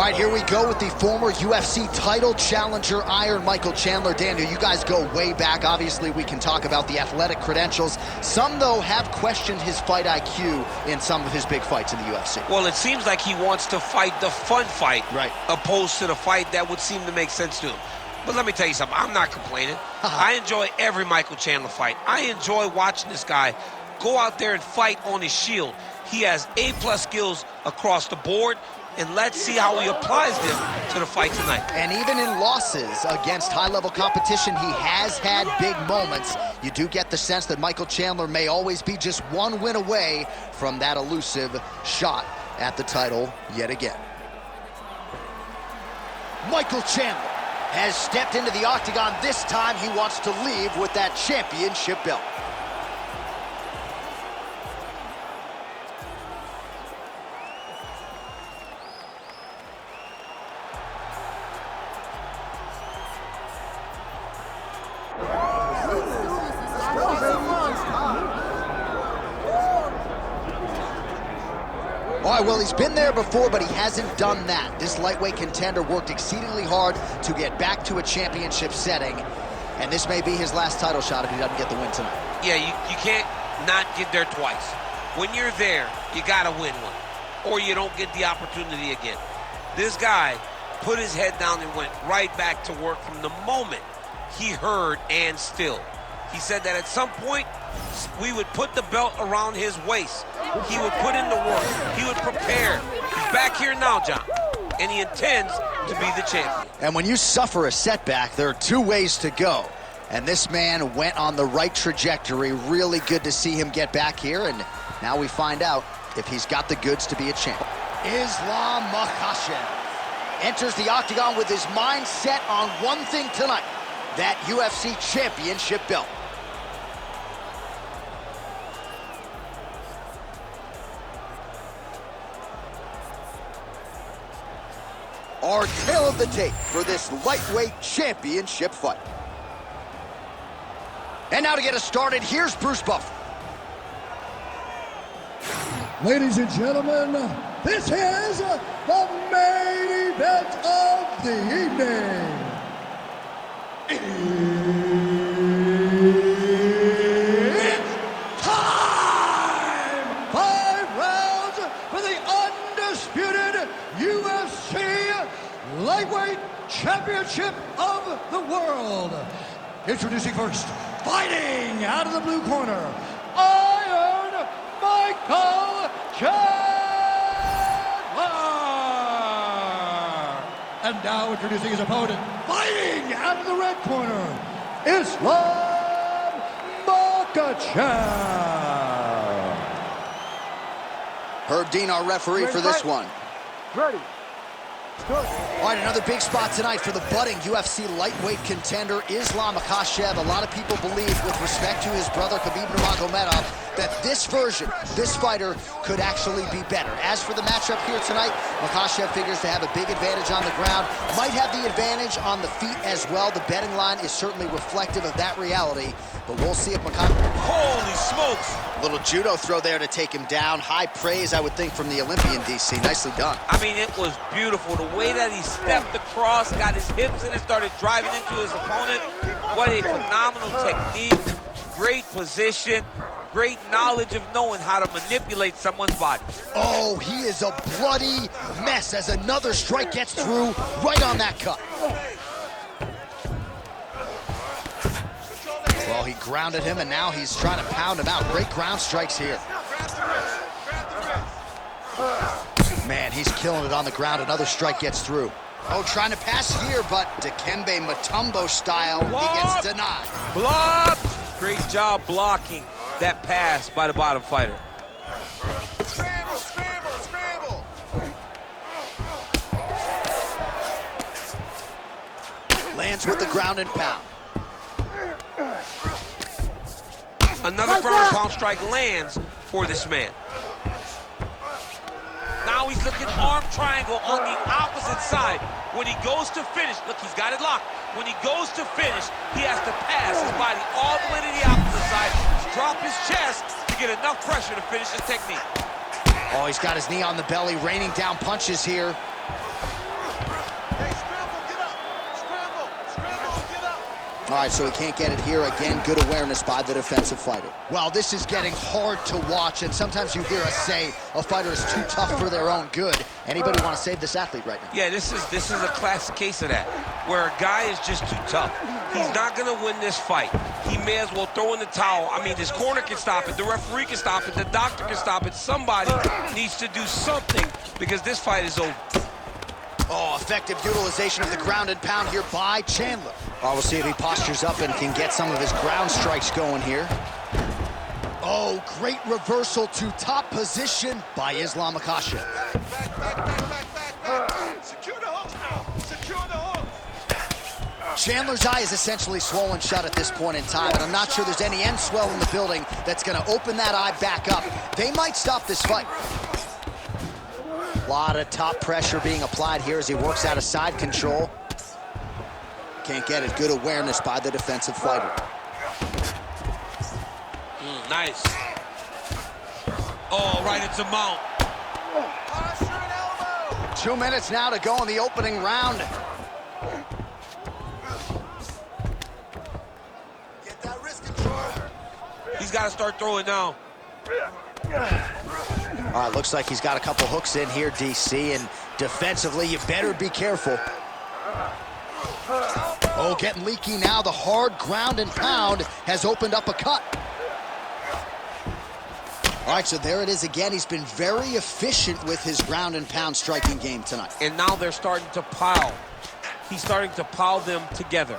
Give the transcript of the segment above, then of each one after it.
right, here we go with the former UFC title challenger, Iron Michael Chandler. Daniel, you guys go way back. Obviously, we can talk about the athletic credentials. Some, though, have questioned his fight IQ in some of his big fights in the UFC. Well, it seems like he wants to fight the fun fight, right, opposed to the fight that would seem to make sense to him. But let me tell you something, I'm not complaining. I enjoy every Michael Chandler fight. I enjoy watching this guy go out there and fight on his shield. He has A+ skills across the board, and let's see how he applies them to the fight tonight. And even in losses against high-level competition, he has had big moments. You do get the sense that Michael Chandler may always be just one win away from that elusive shot at the title yet again. Michael Chandler has stepped into the octagon. This time he wants to leave with that championship belt. All right, well, he's been there before, but he hasn't done that. This lightweight contender worked exceedingly hard to get back to a championship setting, and this may be his last title shot if he doesn't get the win tonight. Yeah, you can't not get there twice. When you're there, you gotta win one, or you don't get the opportunity again. This guy put his head down and went right back to work from the moment he heard "and still." He said that at some point, we would put the belt around his waist. He would put in the work. He would prepare. He's back here now, John, and he intends to be the champion. And when you suffer a setback, there are two ways to go. And this man went on the right trajectory. Really good to see him get back here, and now we find out if he's got the goods to be a champ. Isllam Ma카체프 enters the octagon with his mind set on one thing tonight, that UFC championship belt. Our tale of the tape for this lightweight championship fight. And now to get us started, here's Bruce Buffer. Ladies and gentlemen, this is the main event of the evening. It's time! 5 rounds for the undisputed UFC Lightweight Championship of the World. Introducing first, fighting out of the blue corner, Iron Michael Chandler! And now introducing his opponent, fighting out of the red corner, Isllam Ma카chev. Herb Dean, our referee for this one. Ready. All right, another big spot tonight for the budding UFC lightweight contender, Isllam Ma카chev. A lot of people believe, with respect to his brother Khabib Nurmagomedov, that this version, this fighter, could actually be better. As for the matchup here tonight, Ma카chev figures to have a big advantage on the ground, might have the advantage on the feet as well. The betting line is certainly reflective of that reality, but we'll see if Ma카chev... Holy smokes! Little judo throw there to take him down. High praise, I would think, from the Olympian, DC. Nicely done. I mean, it was beautiful. The way that he stepped across, got his hips in and started driving into his opponent. What a phenomenal technique. Great position. Great knowledge of knowing how to manipulate someone's body. Oh, he is a bloody mess as another strike gets through right on that cut. Well, he grounded him, and now he's trying to pound him out. Great ground strikes here. Man, he's killing it on the ground. Another strike gets through. Oh, trying to pass here, but Dikembe Mutombo style, he gets denied. Block! Great job blocking that pass by the bottom fighter. Scramble, scramble, scramble! Lands with the ground and pound. Another ground and pound strike lands for this man. Now he's looking arm triangle on the opposite side. When he goes to finish, look, he's got it locked. When he goes to finish, he has to pass his body all the way to the opposite side, drop his chest to get enough pressure to finish his technique. Oh, he's got his knee on the belly, raining down punches here. All right, so he can't get it here. Again, good awareness by the defensive fighter. Well, this is getting hard to watch, and sometimes you hear us say a fighter is too tough for their own good. Anybody want to save this athlete right now? Yeah, this is a classic case of that, where a guy is just too tough. He's not going to win this fight. He may as well throw in the towel. I mean, this corner can stop it, the referee can stop it, the doctor can stop it. Somebody needs to do something because this fight is over. Oh, effective utilization of the ground and pound here by Chandler. Oh, we'll see if he postures up and can get some of his ground strikes going here. Oh, great reversal to top position by Islam Ma카chev. Secure the hooks now. Secure the hooks. Chandler's eye is essentially swollen shut at this point in time, and I'm not sure there's any end swell in the building that's going to open that eye back up. They might stop this fight. A lot of top pressure being applied here as he works out of side control. Can't get it. Good awareness by the defensive fighter. Nice. Oh, right into mount. 2 minutes now to go in the opening round. Get that wrist control. He's got to start throwing now. All right, looks like he's got a couple hooks in here, DC, and defensively, you better be careful. Oh, getting leaky now. The hard ground and pound has opened up a cut. All right, so there it is again. He's been very efficient with his ground and pound striking game tonight. And now they're starting to pile. He's starting to pile them together.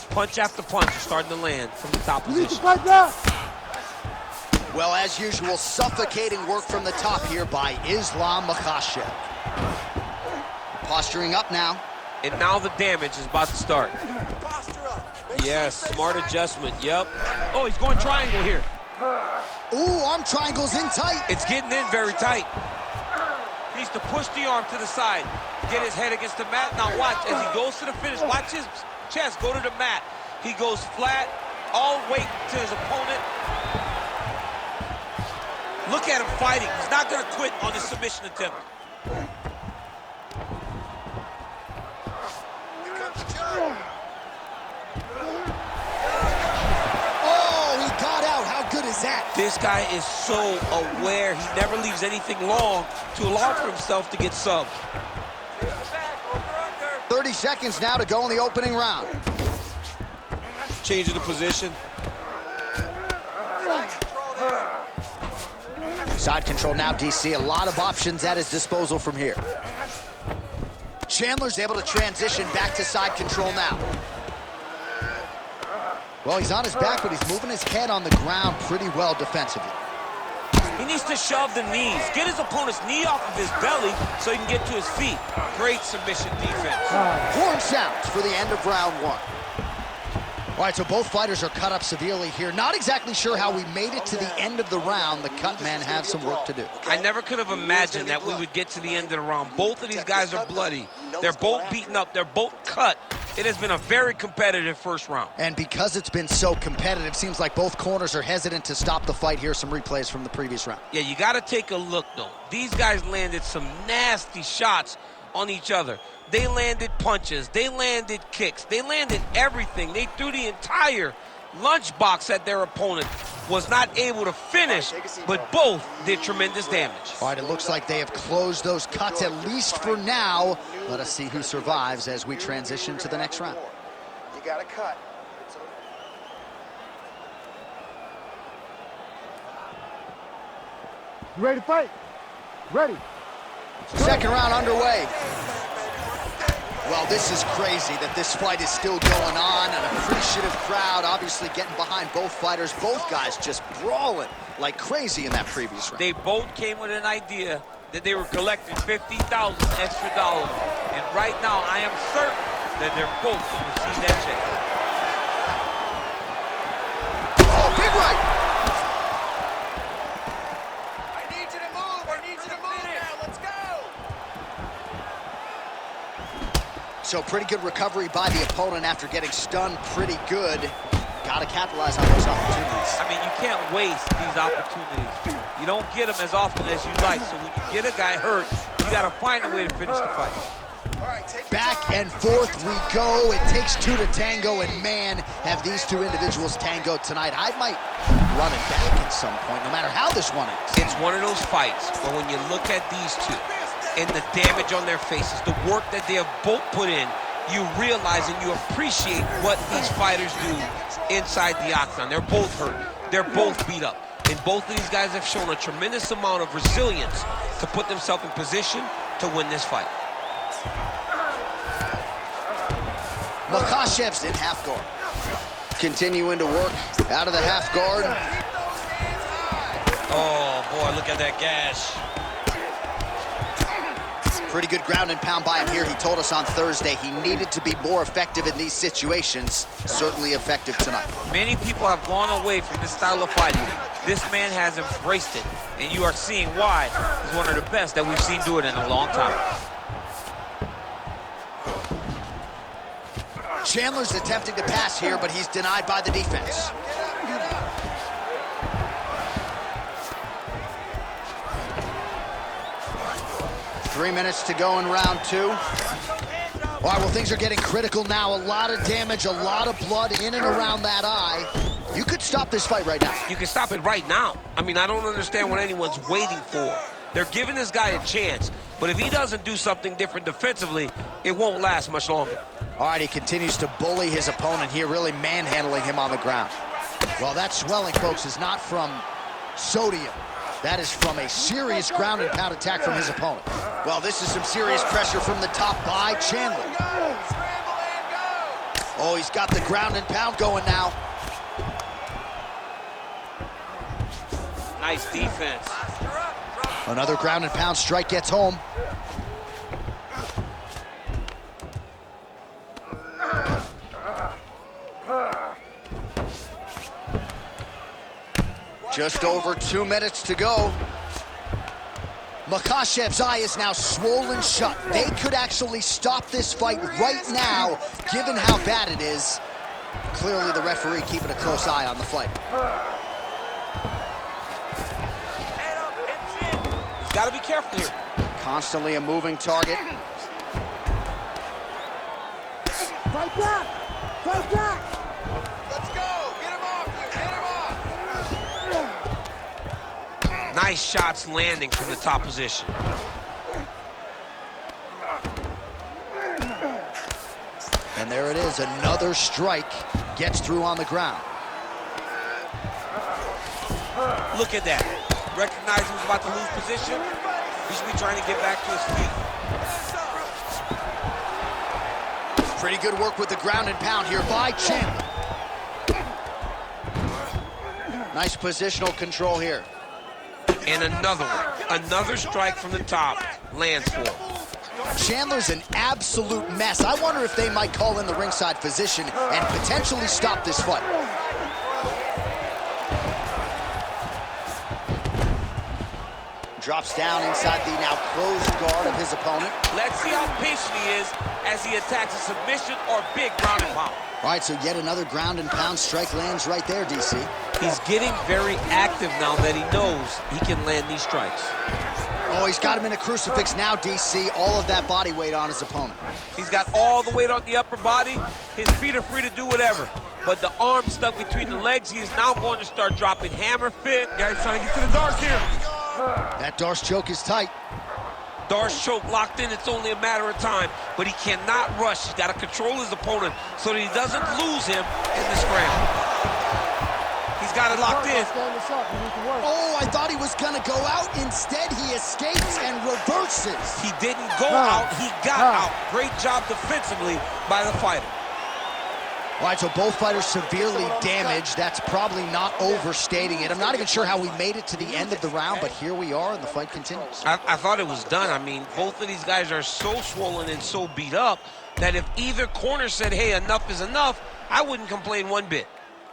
Punch after punch is starting to land from the top position. Well, as usual, suffocating work from the top here by Islam Ma카chev. Posturing up now. And now the damage is about to start. Yes, smart adjustment, yep. Oh, he's going triangle here. Ooh, arm triangle's in tight. It's getting in very tight. He needs to push the arm to the side, get his head against the mat. Now watch, as he goes to the finish, watch his chest go to the mat. He goes flat, all weight to his opponent. Look at him fighting. He's not going to quit on his submission attempt. Oh, he got out. How good is that? This guy is so aware. He never leaves anything long to allow for himself to get subbed. 30 seconds now to go in the opening round. Changing the position. Side control now, DC. A lot of options at his disposal from here. Chandler's able to transition back to side control now. Well, he's on his back, but he's moving his head on the ground pretty well defensively. He needs to shove the knees. Get his opponent's knee off of his belly so he can get to his feet. Great submission defense. Horn sounds for the end of round one. All right, so both fighters are cut up severely here. Not exactly sure how we made it to the end of the round. The cut men have some work to do. I never could have imagined that we would get to the end of the round. Both of these guys are bloody. They're both beaten up. They're both cut. It has been a very competitive first round. And because it's been so competitive, seems like both corners are hesitant to stop the fight. Here's some replays from the previous round. Yeah, you got to take a look, though. These guys landed some nasty shots on each other. They landed punches. They landed kicks. They landed everything. They threw the entire lunchbox at their opponent. Was not able to finish, but both did tremendous damage. All right, it looks like they have closed those cuts, at least for now. Let us see who survives as we transition to the next round. You got a cut. You ready to fight? Ready. Second round underway. Well, this is crazy that this fight is still going on. An appreciative crowd obviously getting behind both fighters. Both guys just brawling like crazy in that previous round. They both came with an idea that they were collecting $50,000 extra dollars. And right now, I am certain that they're both going to receive that check. Oh, big right. I need you to move. I need you to move now. Let's go. So pretty good recovery by the opponent after getting stunned pretty good. Got to capitalize on those opportunities. I mean, you can't waste these opportunities. You don't get them as often as you like. So when you get a guy hurt, you got to find a way to finish the fight. All right, Back and forth we go. It takes two to tango, and man, have these two individuals tangoed tonight. I might run it back at some point, no matter how this one ends. It's one of those fights where when you look at these two and the damage on their faces, the work that they have both put in, you realize and you appreciate what these fighters do inside the octagon. They're both hurt. They're both beat up. And both of these guys have shown a tremendous amount of resilience to put themselves in position to win this fight. Makachev's in half guard. Continuing to work out of the half guard. Oh, boy, look at that gash. Pretty good ground and pound by him here. He told us on Thursday he needed to be more effective in these situations. Certainly effective tonight. Many people have gone away from this style of fighting. This man has embraced it, and you are seeing why he's one of the best that we've seen do it in a long time. Chandler's attempting to pass here, but he's denied by the defense. 3 minutes to go in round two. All right, well, things are getting critical now. A lot of damage, a lot of blood in and around that eye. You could stop this fight right now. You can stop it right now. I mean, I don't understand what anyone's waiting for. They're giving this guy a chance, but if he doesn't do something different defensively, it won't last much longer. All right, he continues to bully his opponent here, really manhandling him on the ground. Well, that swelling, folks, is not from sodium. That is from a serious ground and pound attack from his opponent. Well, this is some serious pressure from the top by Chandler. Oh, he's got the ground and pound going now. Nice defense. Another ground and pound strike gets home. Just over 2 minutes to go. Makachev's eye is now swollen shut. They could actually stop this fight right now, given how bad it is. Clearly the referee keeping a close eye on the fight. He's got to be careful here. Constantly a moving target. Fight back! Fight back! Let's go! Get him off! Get him off! Nice shots landing from the top position. And there it is, another strike gets through on the ground. Look at that. Recognize he was about to lose position. He should be trying to get back to his feet. Pretty good work with the ground and pound here by Chandler. Nice positional control here. And another one. Another strike from the top lands for him. Chandler's an absolute mess. I wonder if they might call in the ringside physician and potentially stop this fight. Drops down inside the now closed guard of his opponent. Let's see how patient he is as he attacks a submission or big ground and pound. All right, so yet another ground and pound strike lands right there, DC. He's getting very active now that he knows he can land these strikes. Oh, he's got him in a crucifix now, DC. All of that body weight on his opponent. He's got all the weight on the upper body. His feet are free to do whatever. But the arm stuck between the legs, he is now going to start dropping hammer fit. Guys trying to get to the dark here. That Darce choke is tight. Darce choke locked in, it's only a matter of time, but he cannot rush. He's got to control his opponent so that he doesn't lose him in the scramble. He's got it locked in. Oh, I thought he was gonna go out. Instead, he escapes and reverses. He didn't go out, he got out. Great job defensively by the fighter. All right, so both fighters severely damaged. That's probably not overstating it. I'm not even sure how we made it to the end of the round, but here we are, and the fight continues. I thought it was done. I mean, both of these guys are so swollen and so beat up that if either corner said, hey, enough is enough, I wouldn't complain one bit.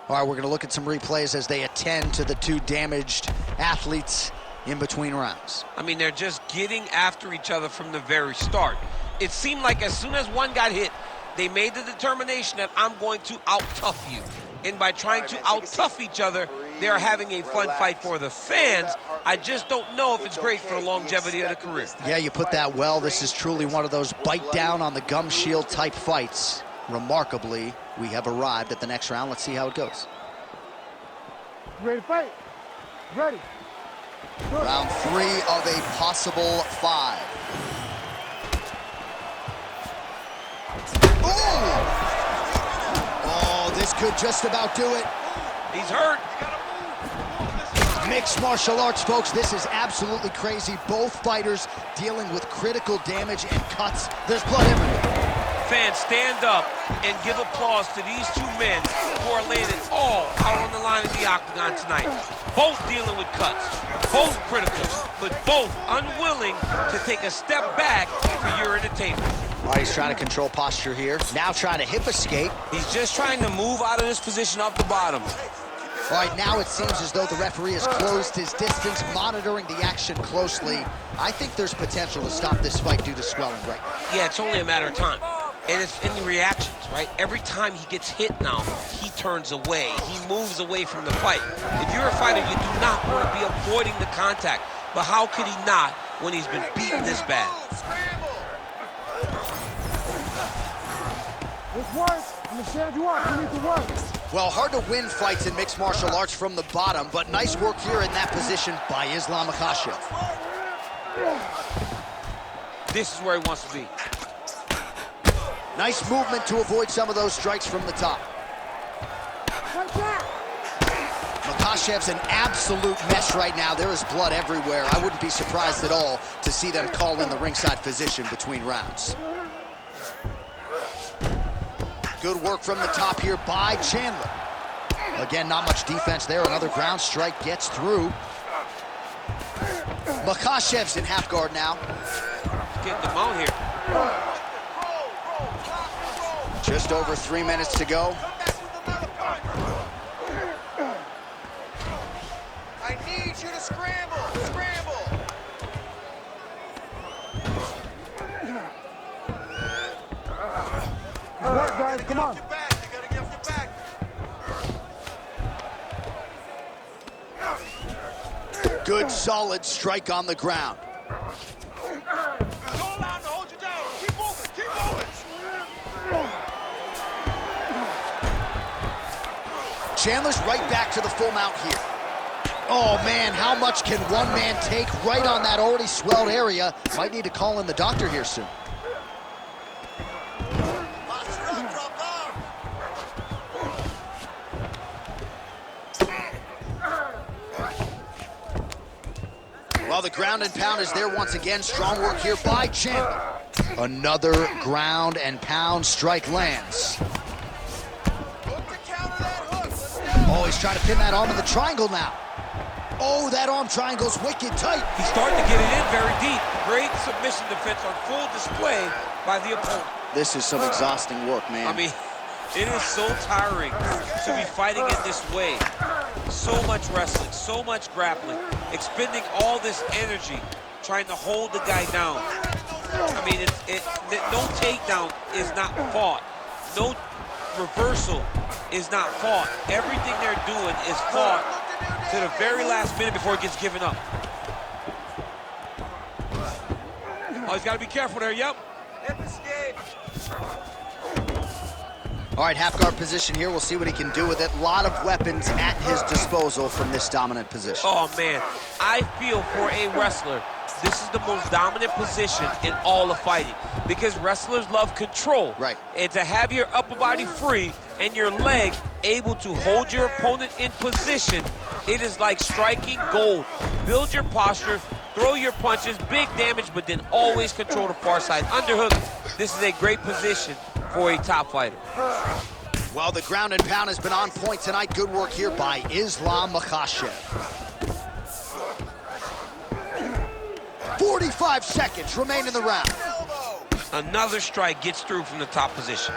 All right, we're going to look at some replays as they attend to the two damaged athletes in between rounds. I mean, they're just getting after each other from the very start. It seemed like as soon as one got hit, they made the determination that I'm going to out-tough you. And by trying to out-tough each other, they are having a fun fight for the fans. I just don't know if it's great for the longevity of the career. Yeah, you put that well. This is truly one of those bite down on the gum shield type fights. Remarkably, we have arrived at the next round. Let's see how it goes. Ready to fight? Ready. Round 3 of a possible 5. Oh, this could just about do it. He's hurt. Mixed martial arts, folks. This is absolutely crazy. Both fighters dealing with critical damage and cuts. There's blood everywhere. Fans, stand up and give applause to these two men who are laying it all out on the line in the octagon tonight. Both dealing with cuts, both critical, but both unwilling to take a step back for your entertainment. All right, he's trying to control posture here. Now trying to hip escape. He's just trying to move out of this position off the bottom. All right, now it seems as though the referee has closed his distance, monitoring the action closely. I think there's potential to stop this fight due to swelling right now. Yeah, it's only a matter of time. And it's in the reactions, right? Every time he gets hit now, he turns away. He moves away from the fight. If you're a fighter, you do not want to be avoiding the contact. But how could he not when he's been beaten this bad? Let's work. I'm gonna stand you up. You need to work. Well, hard to win fights in mixed martial arts from the bottom, but nice work here in that position by Islam Ma카chev. This is where he wants to be. Nice movement to avoid some of those strikes from the top. Makachev's an absolute mess right now. There is blood everywhere. I wouldn't be surprised at all to see them call in the ringside physician between rounds. Good work from the top here by Chandler. Again, not much defense there. Another ground strike gets through. Makachev's in half guard now. Getting them out here. Just over 3 minutes to go. I need you to scramble, scramble. All right, guys, come on. You gotta get off your back. Good, solid strike on the ground. Don't allow him to hold you down. Keep moving, keep moving. Chandler's right back to the full mount here. Oh, man, how much can one man take right on that already swelled area? Might need to call in the doctor here soon. Well, the ground and pound is there once again. Strong work here by Chandler. Another ground and pound strike lands. Oh, he's trying to pin that arm in the triangle now. Oh, that arm triangle's wicked tight. He's starting to get it in very deep. Great submission defense on full display by the opponent. This is some exhausting work, man. I mean, it is so tiring to be fighting in this way. So much wrestling, so much grappling, expending all this energy trying to hold the guy down. I mean, no takedown is not fought. No reversal is not fought. Everything they're doing is fought to the very last minute before it gets given up. Oh, he's got to be careful there, yep. All right, half guard position here. We'll see what he can do with it. A lot of weapons at his disposal from this dominant position. Oh, man, I feel for a wrestler, this is the most dominant position in all of fighting because wrestlers love control. Right. And to have your upper body free and your leg able to hold your opponent in position, it is like striking gold. Build your posture, throw your punches, big damage, but then always control the far side. Underhook, this is a great position for a top fighter. Well, the ground and pound has been on point tonight. Good work here by Islam Ma카chev. 45 seconds remain in the round. Another strike gets through from the top position.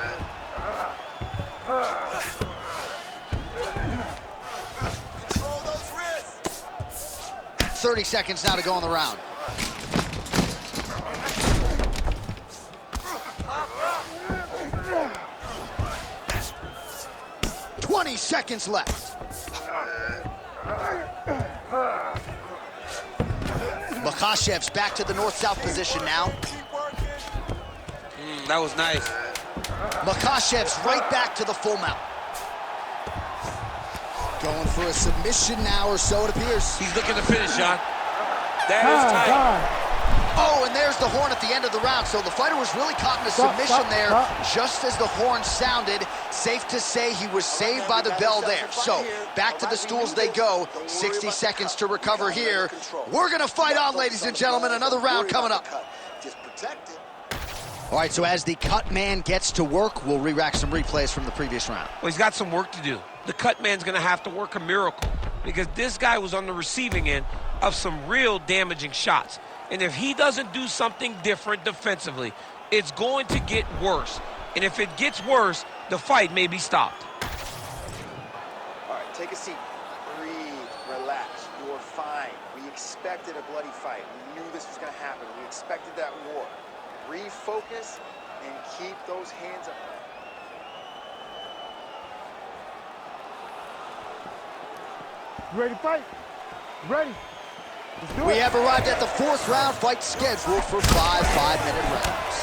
Control those wrists. 30 seconds now to go in the round. Seconds left. Makachev's back to the north-south position now. That was nice. Makachev's right back to the full mount. Going for a submission now, or so it appears. He's looking to finish, John. That is tight. Oh, and there's the horn at the end of the round. So the fighter was really caught in a submission there just as the horn sounded. Safe to say he was saved by the bell there. So back to the stools they go. 60 seconds to recover here. We're going to fight on, ladies and gentlemen. Another round coming up. All right, so as the cut man gets to work, we'll re-rack some replays from the previous round. Well, he's got some work to do. The cut man's going to have to work a miracle because this guy was on the receiving end of some real damaging shots. And if he doesn't do something different defensively, it's going to get worse. And if it gets worse, the fight may be stopped. All right, take a seat. Breathe, relax. You're fine. We expected a bloody fight. We knew this was going to happen. We expected that war. Refocus and keep those hands up. You ready to fight? Ready. Let's do it. We have arrived at the fourth round, fight scheduled for 5 5-minute rounds.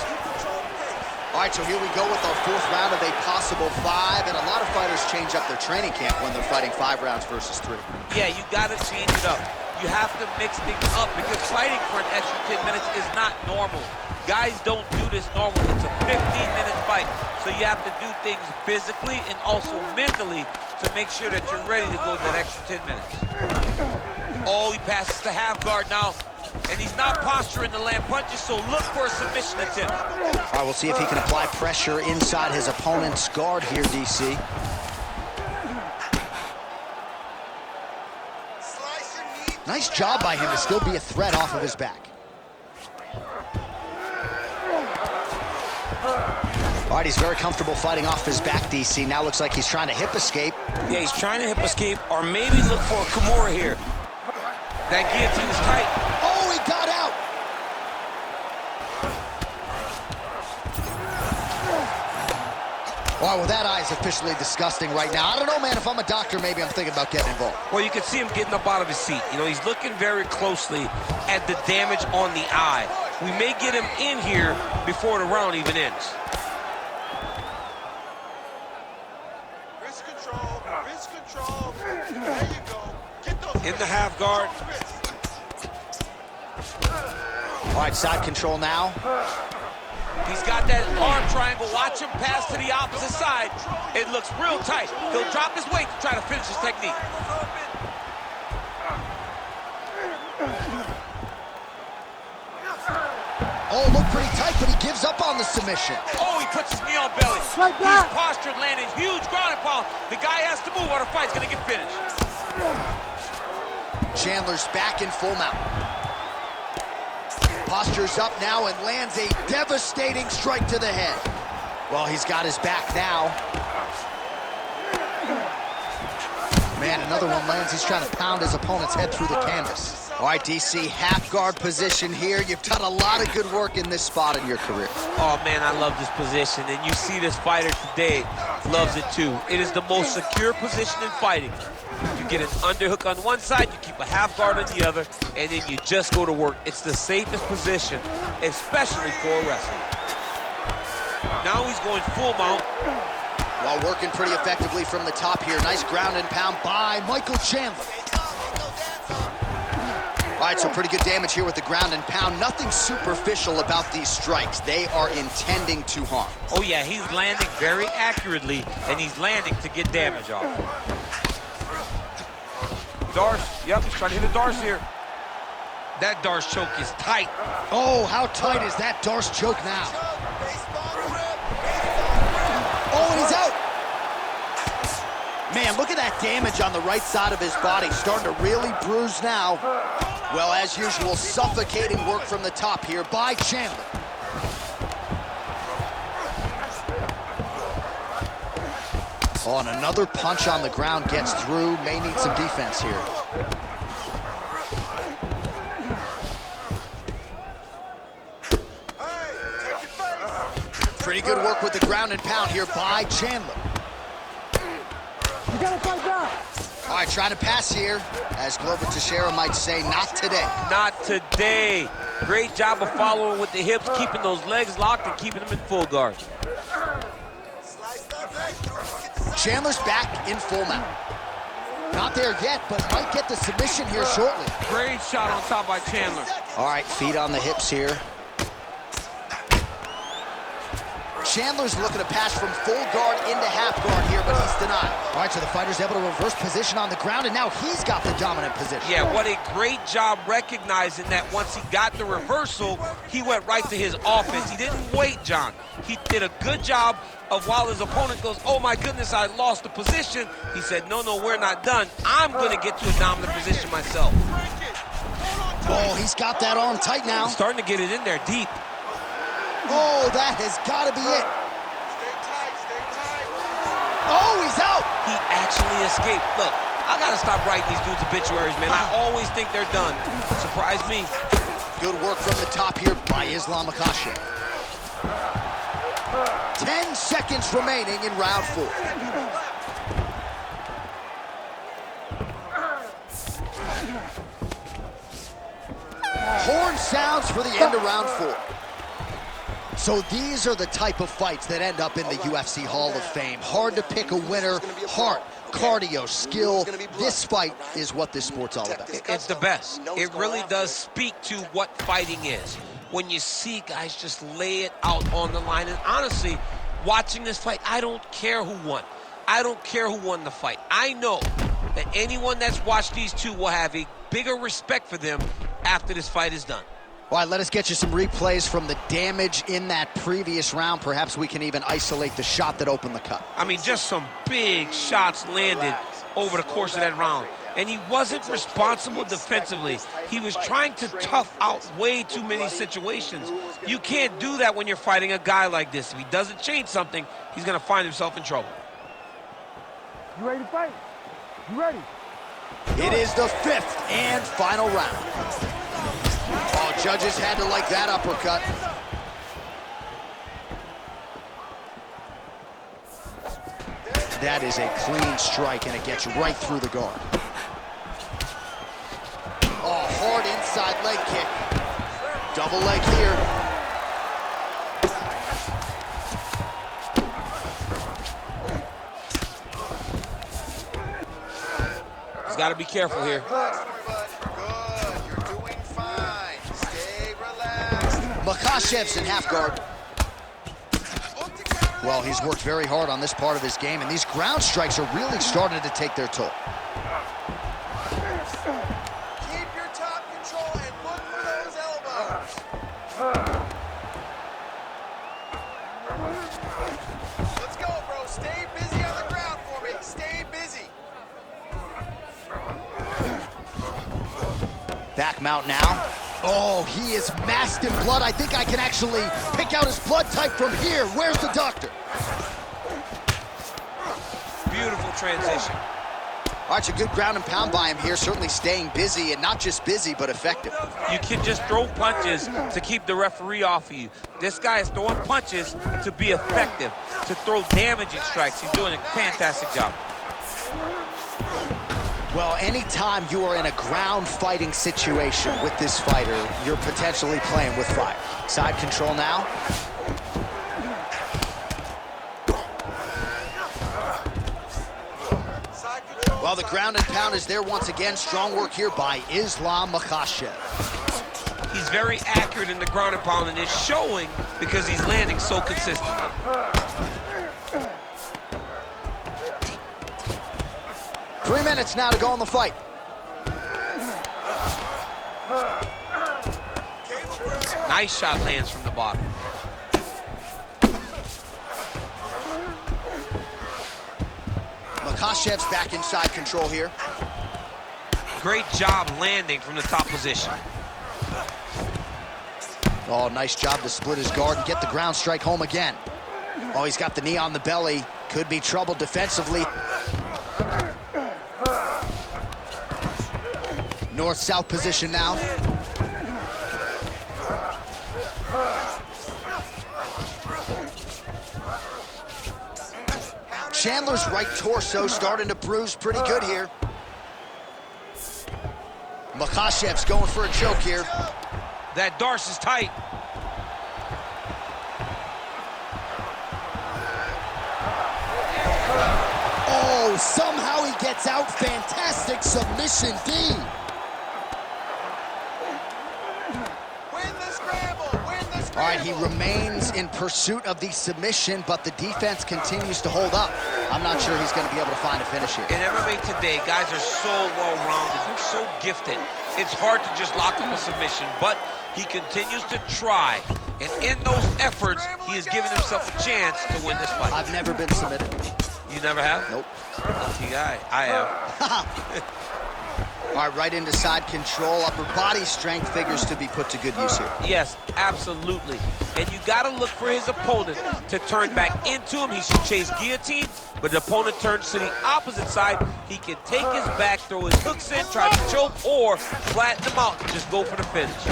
All right, so here we go with our fourth round of a possible 5, and a lot of fighters change up their training camp when they're fighting 5 rounds versus 3. Yeah, you got to change it up. You have to mix things up because fighting for an extra 10 minutes is not normal. Guys don't do this normally. It's a 15-minute fight, so you have to do things physically and also mentally to make sure that you're ready to go that extra 10 minutes. Oh, he passes the half guard now, and he's not posturing to land punches, so look for a submission attempt. All right, we'll see if he can apply pressure inside his opponent's guard here, DC. Nice job by him to still be a threat off of his back. All right, he's very comfortable fighting off his back, DC. Now looks like he's trying to hip escape. Yeah, he's trying to hip escape or maybe look for a Kimura here. That guillotine is tight. Oh, he got out! All right, well, that eye is officially disgusting right now. I don't know, man. If I'm a doctor, maybe I'm thinking about getting involved. Well, you can see him getting up out of his seat. You know, he's looking very closely at the damage on the eye. We may get him in here before the round even ends. Wrist control, wrist control. There you go. Get those In the half guard. All right, side control now. He's got that arm triangle. Watch him pass to the opposite side. It looks real tight. He'll drop his weight to try to finish his technique. Oh, looked pretty tight, but he gives up on the submission. Oh, he puts his knee on belly. He's postured, landing huge ground and pound. The guy has to move or the fight's gonna get finished. Chandler's back in full mount. Postures up now and lands a devastating strike to the head. Well, he's got his back now. Man, another one lands. He's trying to pound his opponent's head through the canvas. All right, DC, half guard position here. You've done a lot of good work in this spot in your career. Oh, man, I love this position. And you see this fighter today loves it, too. It is the most secure position in fighting. You get an underhook on one side, you keep a half guard on the other, and then you just go to work. It's the safest position, especially for a wrestler. Now he's going full mount. While working pretty effectively from the top here. Nice ground and pound by Michael Chandler. All right, so pretty good damage here with the ground and pound. Nothing superficial about these strikes. They are intending to harm. Oh, yeah, he's landing very accurately, and he's landing to get damage off. Darce, yep, he's trying to hit a Darce here. That Darce choke is tight. Oh, how tight is that Darce choke now? Oh, and he's out. Man, look at that damage on the right side of his body. Starting to really bruise now. Well, as usual, suffocating work from the top here by Chandler. Oh, and another punch on the ground gets through. May need some defense here. Pretty good work with the ground and pound here by Chandler. You gotta fight back. All right, trying to pass here. As Glover Teixeira might say, not today. Not today. Great job of following with the hips, keeping those legs locked and keeping them in full guard. Chandler's back in full mount. Not there yet, but might get the submission here shortly. Great shot on top by Chandler. All right, feet on the hips here. Chandler's looking to pass from full guard into half guard here, but he's denied. All right, so the fighter's able to reverse position on the ground, and now he's got the dominant position. Yeah, what a great job recognizing that once he got the reversal, he went right to his offense. He didn't wait, John. He did a good job of while his opponent goes, oh my goodness, I lost the position. He said, no, we're not done. I'm going to get to a dominant position myself. Oh, he's got that arm tight now. He's starting to get it in there deep. Oh, that has got to be it. Stay tight. Oh, he's out. He actually escaped. Look, I got to stop writing these dudes obituaries, man. I always think they're done. Surprise me. Good work from the top here by Islам Makhachev. 10 seconds remaining in round 4. Horn sounds for the end of round 4. So these are the type of fights that end up in the UFC Hall of Fame. Hard to pick a winner. Heart, cardio, skill. This fight is what this sport's all about. It's the best. It really does speak to what fighting is. When you see guys just lay it out on the line. And honestly, watching this fight, I don't care who won. I don't care who won the fight. I know that anyone that's watched these two will have a bigger respect for them after this fight is done. All right, let us get you some replays from the damage in that previous round. Perhaps we can even isolate the shot that opened the cut. I mean, just some big shots landed over the course of that round. And he wasn't responsible defensively. He was trying to tough out way too many situations. You can't do that when you're fighting a guy like this. If he doesn't change something, he's going to find himself in trouble. You ready to fight? You ready? It is the 5th and final round. Oh, judges had to like that uppercut. That is a clean strike, and it gets right through the guard. Oh, hard inside leg kick. Double leg here. He's got to be careful here. Makhachev's in half guard. Well, he's worked very hard on this part of his game, and these ground strikes are really starting to take their toll. Keep your top control and look for those elbows. Let's go, bro. Stay busy on the ground for me. Stay busy. Back mount now. Oh, he is masked in blood. I think I can actually pick out his blood type from here. Where's the doctor? Beautiful transition. All right, it's a good ground and pound by him here. Certainly staying busy, and not just busy, but effective. You can just throw punches to keep the referee off of you. This guy is throwing punches to be effective, to throw damaging strikes. He's doing a fantastic job. Well, anytime you are in a ground fighting situation with this fighter, you're potentially playing with fire. Side control now. Well, the ground and pound is there once again. Strong work here by Islám Makhachev. He's very accurate in the ground and pound, and it's showing because he's landing so consistently. 3 minutes now to go in the fight. Nice shot lands from the bottom. Makhachev's back inside control here. Great job landing from the top position. Oh, nice job to split his guard and get the ground strike home again. Oh, he's got the knee on the belly. Could be trouble defensively. North-south position now. Chandler's right torso starting to bruise pretty good here. Makachev's going for a choke here. That Darce is tight. Oh, somehow he gets out. Fantastic submission D. Win the scramble. Win the scramble. All right, he remains in pursuit of the submission, but the defense continues to hold up. I'm not sure he's going to be able to find a finish here. In MMA today, guys are so well-rounded. They're so gifted. It's hard to just lock up a submission, but he continues to try. And in those efforts, he has given himself a chance to win this fight. I've never been submitted. You never have? Nope. Lucky guy. I have. All right, right into side control. Upper body strength figures to be put to good use here. Yes, absolutely. And you got to look for his opponent to turn back into him. He should chase guillotine, but the opponent turns to the opposite side. He can take his back, throw his hooks in, try to choke, or flatten him out and just go for the finish.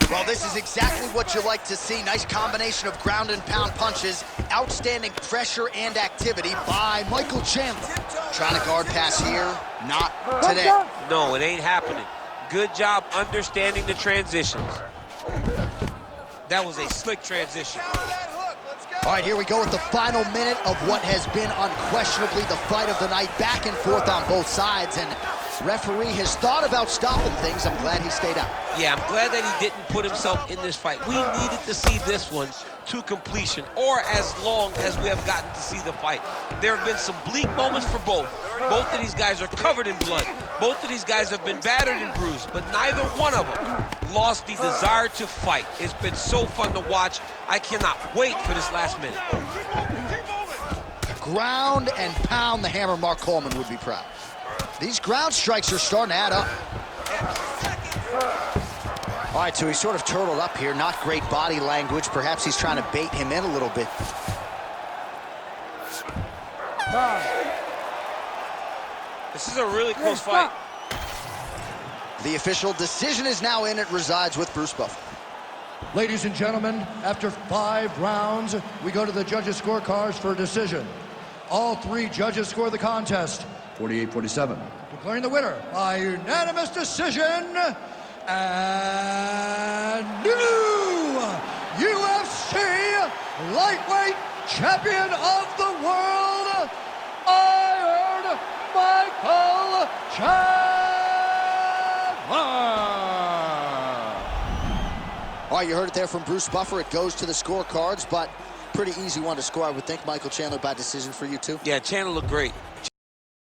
Well, this is exactly what you like to see. Nice combination of ground and pound punches. Outstanding pressure and activity by Michael Chandler. Trying to guard pass here. Not today. No, it ain't happening. Good job understanding the transitions. That was a slick transition. All right, here we go with the final minute of what has been unquestionably the fight of the night. Back and forth on both sides, and referee has thought about stopping things. I'm glad he stayed out. Yeah, I'm glad that he didn't put himself in this fight. We needed to see this one to completion, or as long as we have gotten to see the fight. There have been some bleak moments for both. Both of these guys are covered in blood. Both of these guys have been battered and bruised, but neither one of them lost the desire to fight. It's been so fun to watch. I cannot wait for this last minute. Ground and pound the hammer. Mark Coleman would be proud. These ground strikes are starting to add up. All right, so he's sort of turtled up here. Not great body language. Perhaps he's trying to bait him in a little bit. This is a really close fight. The official decision is now in. It resides with Bruce Buffer. Ladies and gentlemen, after 5 rounds, we go to the judges' scorecards for a decision. All 3 judges score the contest 48-47. Declaring the winner by unanimous decision, and new UFC lightweight champion of the world, Iron Michael Chandler. All right, you heard it there from Bruce Buffer. It goes to the scorecards, but pretty easy one to score, I would think. Michael Chandler by decision for you, too? Yeah, Chandler looked great.